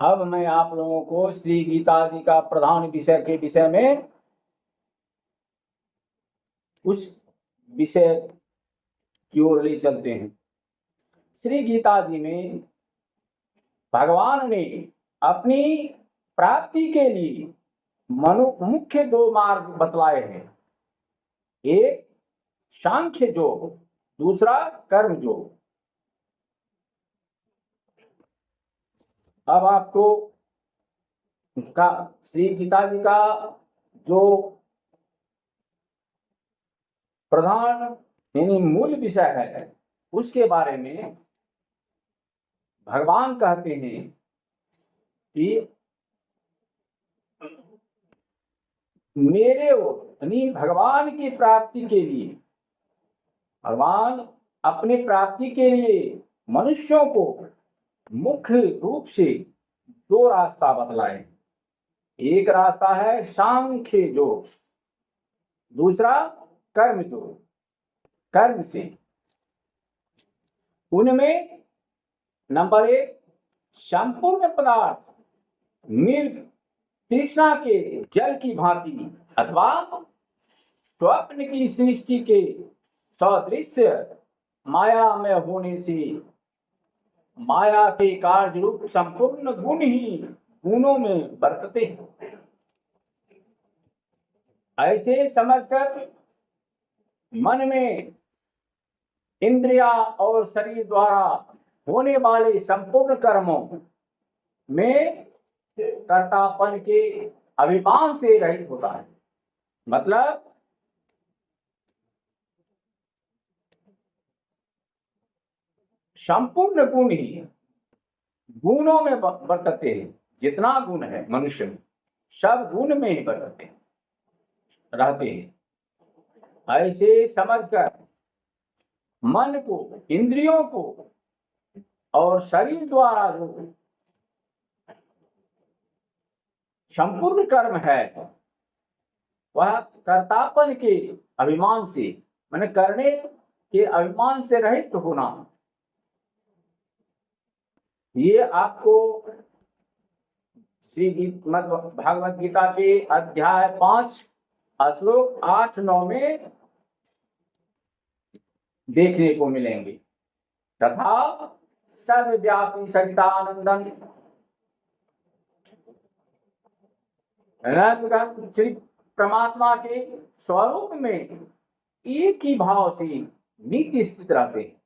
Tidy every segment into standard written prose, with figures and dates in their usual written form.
अब मैं आप लोगों को श्री गीता जी का प्रधान विषय के विषय में उस विषय की ओर ले चलते हैं। श्री गीता जी में भगवान ने अपनी प्राप्ति के लिए मुख्य दो मार्ग बतलाए हैं। एक सांख्य योग, दूसरा कर्म योग। अब आपको उसका श्री गीता जी का जो प्रधान यानी मूल विषय है उसके बारे में भगवान कहते हैं कि मेरे यानी भगवान की प्राप्ति के लिए भगवान अपनी प्राप्ति के लिए मनुष्यों को मुख्य रूप से दो रास्ता बतलाए। एक रास्ता है सांख्य योग, दूसरा कर्म योग। कर्म से उनमें नंबर एक, संपूर्ण पदार्थ मृग तृष्णा के जल की भांति अथवा स्वप्न की सृष्टि के सदृश्य माया में होने से माया के कार्य रूप संपूर्ण गुण ही गुणों में बरतते हैं। ऐसे समझकर मन में इंद्रिया और शरीर द्वारा होने वाले संपूर्ण कर्मों में कर्तापन के अभिमान से रहित होता है। मतलब संपूर्ण गुण ही गुणों में बरतते हैं। जितना गुण है मनुष्य में सब गुण में ही बरतते रहते हैं। ऐसे समझकर मन को, इंद्रियों को और शरीर द्वारा जो संपूर्ण कर्म है वह कर्तापन के अभिमान से, माने करने के अभिमान से रहित होना। ये आपको श्री भागवत गीता के अध्याय 5 श्लोक 8-9 में देखने को मिलेंगे। तथा सर्वव्यापी सच्चिदानंदं श्री परमात्मा के स्वरूप में एक ही भाव से नित्य स्थित रहते हैं।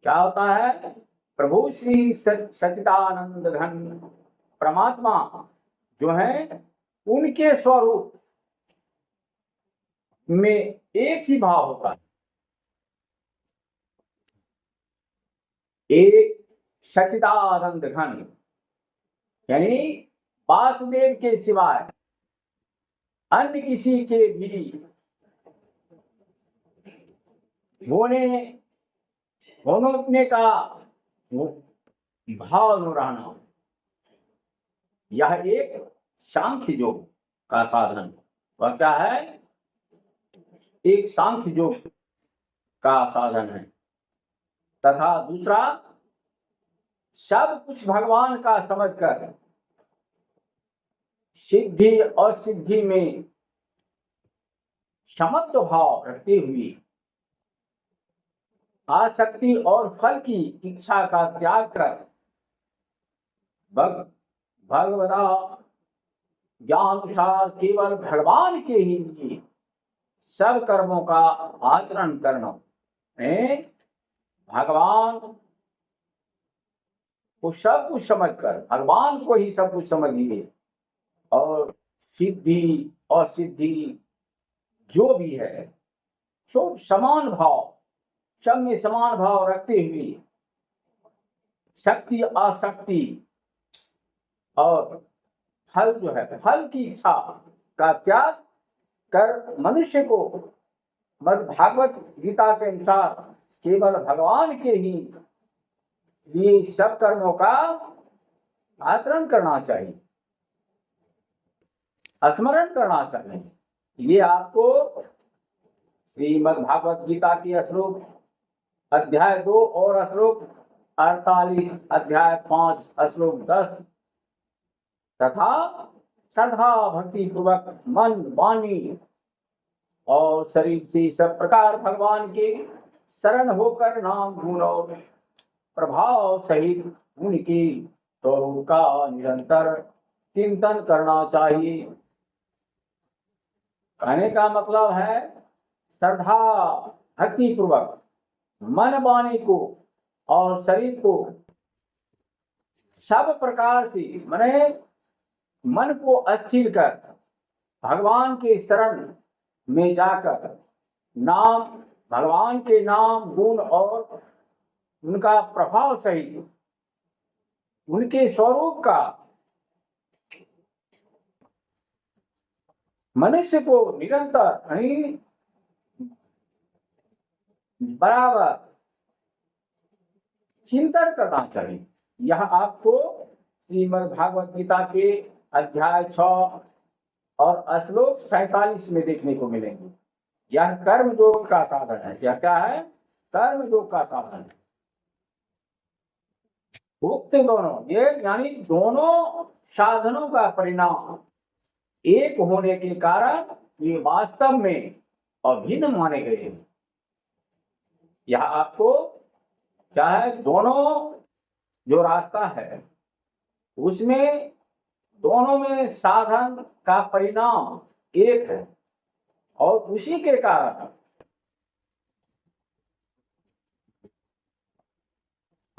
क्या होता है? प्रभु श्री सच्चिदानंद घन परमात्मा जो है उनके स्वरूप में एक ही भाव होता है। एक सच्चिदानंद घन यानी वासुदेव के सिवाय अन्य किसी के भी होने का भाव न रहना, यह एक सांख्य योग का साधन। वह क्या है? एक सांख्य योग का साधन है। तथा दूसरा, सब कुछ भगवान का समझकर सिद्धि और सिद्धि में समत्व भाव रखते हुए आसक्ति और फल की इच्छा का त्याग कर भगवदा ज्ञानानुसार केवल भगवान के ही लिए सब कर्मों का आचरण करना है। भगवान को सब कुछ समझकर भगवान को ही सब कुछ समझिए और सिद्धि और सिद्धि जो भी है सब समान भाव, सब में समान भाव रखते हुए शक्ति आसक्ति और फल जो है फल की इच्छा का त्याग कर मनुष्य को भागवत गीता के अनुसार केवल भगवान के ही लिए सब कर्मों का आचरण करना चाहिए, स्मरण करना चाहिए। ये आपको श्रीमद् भागवत गीता की श्लोक अध्याय 2 और श्लोक 48, अध्याय 5 श्लोक 10 तथा श्रद्धा भक्ति पूर्वक मन वाणी और शरीर से सब प्रकार भगवान के शरण होकर नाम गुण और प्रभाव सहित उनके स्वरूप का निरंतर चिंतन करना चाहिए। कहने का मतलब है श्रद्धा भक्ति पूर्वक मन वाणी को और शरीर को सब प्रकार से माने मन को स्थिर कर भगवान के शरण में जाकर नाम भगवान के नाम गुण और उनका प्रभाव सहित उनके स्वरूप का मनुष्य को निरंतर बराबर चिंतन करना चाहिए। यह आपको श्रीमद् भागवत गीता के अध्याय 6 और श्लोक 47 में देखने को मिलेंगे। यह कर्म योग का साधन है। यह क्या है? कर्म योग का साधन है। उक्त दोनों ये यानी दोनों साधनों का परिणाम एक होने के कारण ये वास्तव में अभिन्न माने गए हैं। यह आपको क्या है? दोनों जो रास्ता है उसमें दोनों में साधन का परिणाम एक है और उसी के कारण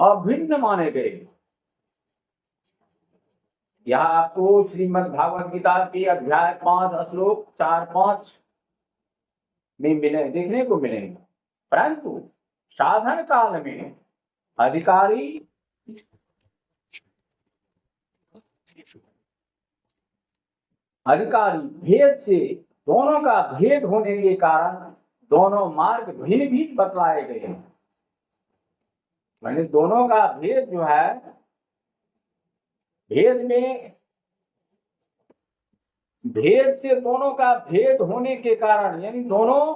अभिन्न माने गए। यह आपको श्रीमद् भागवत गीता के अध्याय 5 श्लोक 4-5 में मिले देखने को मिलेंगे। परंतु साधन काल में अधिकारी भेद से दोनों का भेद होने के कारण दोनों मार्ग भिन्न भिन्न बतलाए गए हैं। मैंने दोनों का भेद जो है भेद से दोनों का भेद होने के कारण यानी दोनों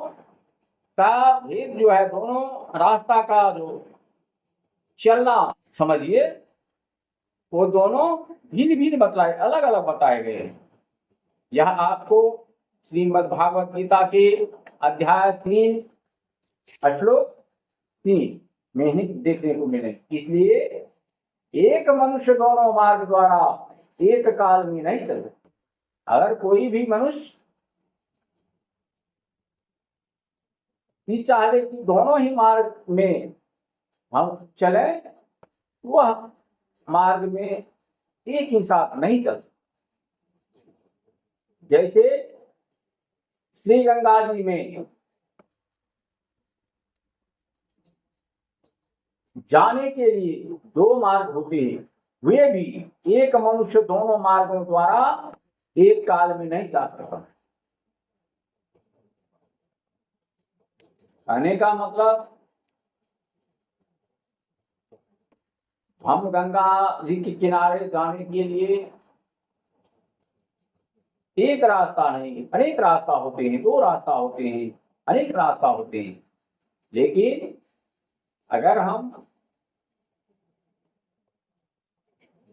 का भेद जो है दोनों रास्ता का जो चलना समझिए वो दोनों भिन्न भिन्न बतलाए अलग अलग बताए गए हैं। यह आपको श्रीमद् भागवत गीता के अध्याय 3 श्लोक 3 में ही देखने को मिले। इसलिए एक मनुष्य दोनों मार्ग द्वारा एक काल में नहीं चल सकता। अगर कोई भी मनुष्य चाहे कि दोनों ही मार्ग में हम चले वह मार्ग में एक ही साथ नहीं चल सकता। जैसे श्री गंगा जी में जाने के लिए 2 मार्ग होते हैं, वे भी एक मनुष्य दोनों मार्गों द्वारा एक काल में नहीं जा सकता। कहने का मतलब हम गंगा जी के किनारे जाने के लिए एक रास्ता नहीं अनेक रास्ता होते हैं, 2 रास्ता होते हैं, अनेक रास्ता होते हैं। लेकिन अगर हम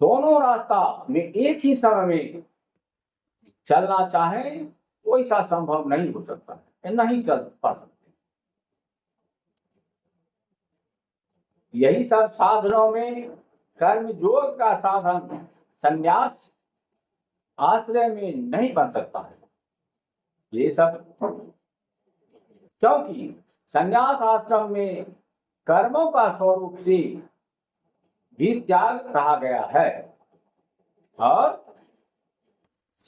दोनों रास्ता में एक ही समय में चलना चाहें तो ऐसा संभव नहीं हो सकता है, नहीं चल पा सकते। यही सब साधनों में कर्म योग का साधन संन्यास आश्रय में नहीं बन सकता है। ये सब क्योंकि संन्यास आश्रम में कर्मों का स्वरूप से भी त्याग कहा गया है और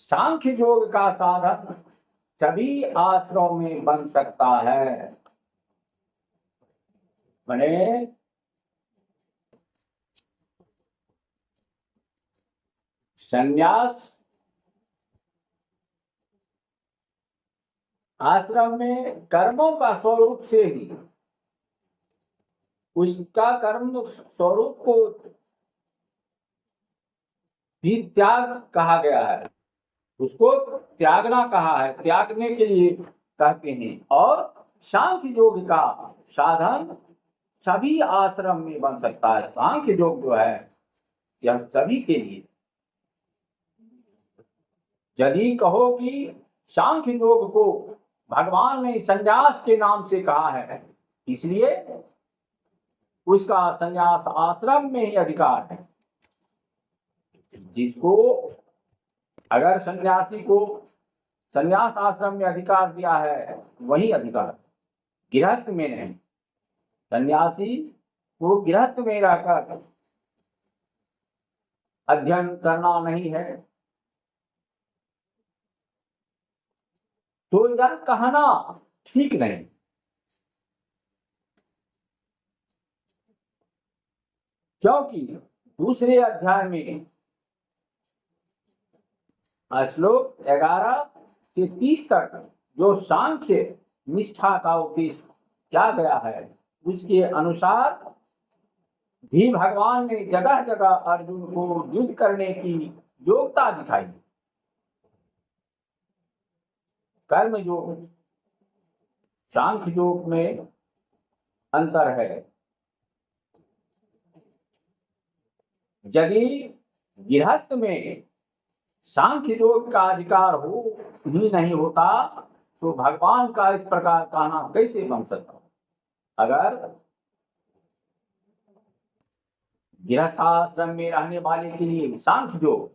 सांख्य योग का साधन सभी आश्रमों में बन सकता है। माने संन्यास आश्रम में कर्मों का स्वरूप से ही उसका कर्म स्वरूप को भी त्याग कहा गया है, उसको त्यागना कहा है, त्यागने के लिए कहते हैं। और सांख्य योग का साधन सभी आश्रम में बन सकता है। सांख्य योग जो है यह सभी के लिए यदि कहो कि सांख्य योग को भगवान ने संन्यास के नाम से कहा है, इसलिए उसका संन्यास आश्रम में ही अधिकार है। जिसको अगर सन्यासी को संन्यास आश्रम में अधिकार दिया है, वही अधिकार, गृहस्थ में नहीं। सन्यासी को गृहस्थ में रहकर अध्ययन करना नहीं है, तो यह कहना ठीक नहीं। क्योंकि दूसरे अध्याय में श्लोक 11 से 30 तक जो सांख्य निष्ठा का उपदेश किया गया है, उसके अनुसार भी भगवान ने जगह जगह अर्जुन को युद्ध करने की योग्यता दिखाई। कर्म योग सांख्य योग में अंतर है। यदि गृहस्थ में सांख्य योग का अधिकार ही नहीं होता, तो भगवान का इस प्रकार कहना कैसे बन सकता? अगर गृहस्थाश्रम में रहने वाले के लिए सांख्य योग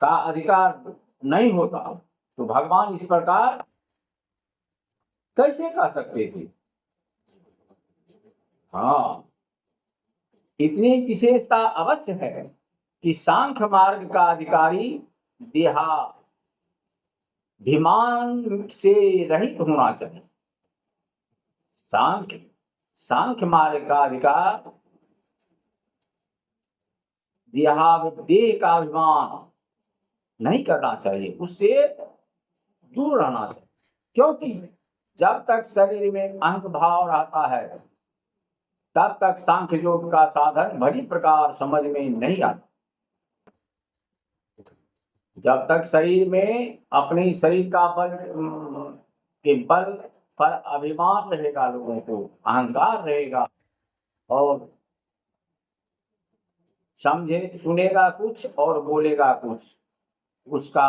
का अधिकार नहीं होता, तो भगवान इस प्रकार कैसे कह सकते थे? हाँ, इतनी विशेषता अवश्य है कि सांख्य मार्ग का अधिकारी देहाभिमान से रहित होना चाहिए। सांख्य मार्ग का अधिकार देह का अभिमान नहीं करना चाहिए, उससे दूर रहना चाहिए। क्योंकि जब तक शरीर में अहंक भाव रहता है, तब तक सांख्य योग का साधन भली प्रकार समझ में नहीं आता। जब तक शरीर में अपने शरीर का बल के बल पर अभिमान रहेगा, लोगों को अहंकार रहेगा, और सुनेगा कुछ और बोलेगा कुछ, उसका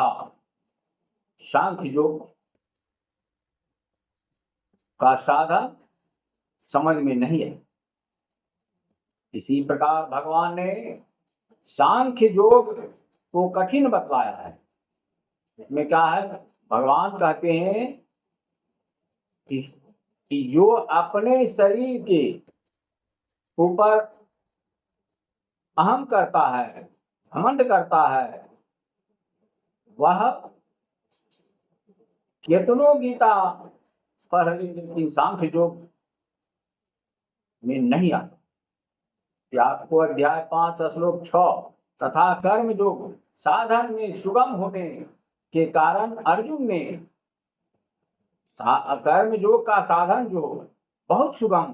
सांख्य योग का साधन समझ में नहीं है। इसी प्रकार भगवान ने सांख्य योग को कठिन बतलाया है। इसमें क्या है? भगवान कहते हैं कि जो अपने शरीर के ऊपर अहम करता है, घमंड करता है, वह कितनों गीता पढ़ ली, लेकिन सांख्य योग में नहीं आता। आपको अध्याय 5 श्लोक 6 तथा कर्म योग साधन में सुगम होने के कारण अर्जुन ने कर्म योग का साधन जो बहुत सुगम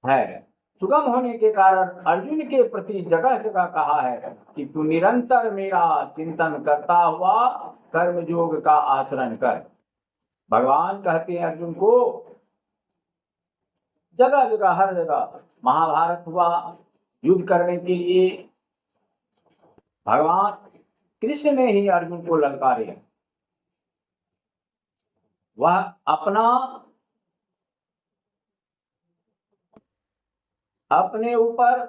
है, सुगम होने के कारण अर्जुन के प्रति जगह जगह कहा है कि तू निरंतर मेरा चिंतन करता हुआ कर्म योग का आचरण कर। भगवान कहते हैं अर्जुन को, जगह जगह हर जगह महाभारत हुआ, युद्ध करने के लिए भगवान कृष्ण ने ही अर्जुन को ललकारे। वह अपने ऊपर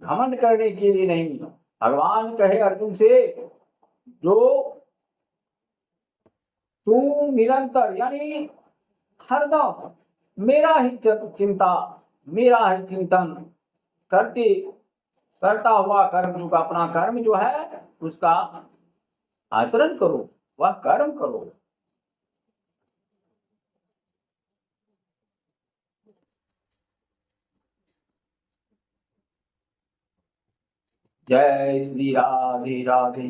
घमंड करने के लिए नहीं, भगवान कहे अर्जुन से, जो तू निरंतर यानी हरदम मेरा ही चिंता, मेरा ही चिंतन करता हुआ कर्म योग, अपना कर्म जो है उसका आचरण करो, वह कर्म करो। जय श्री राधे राधे।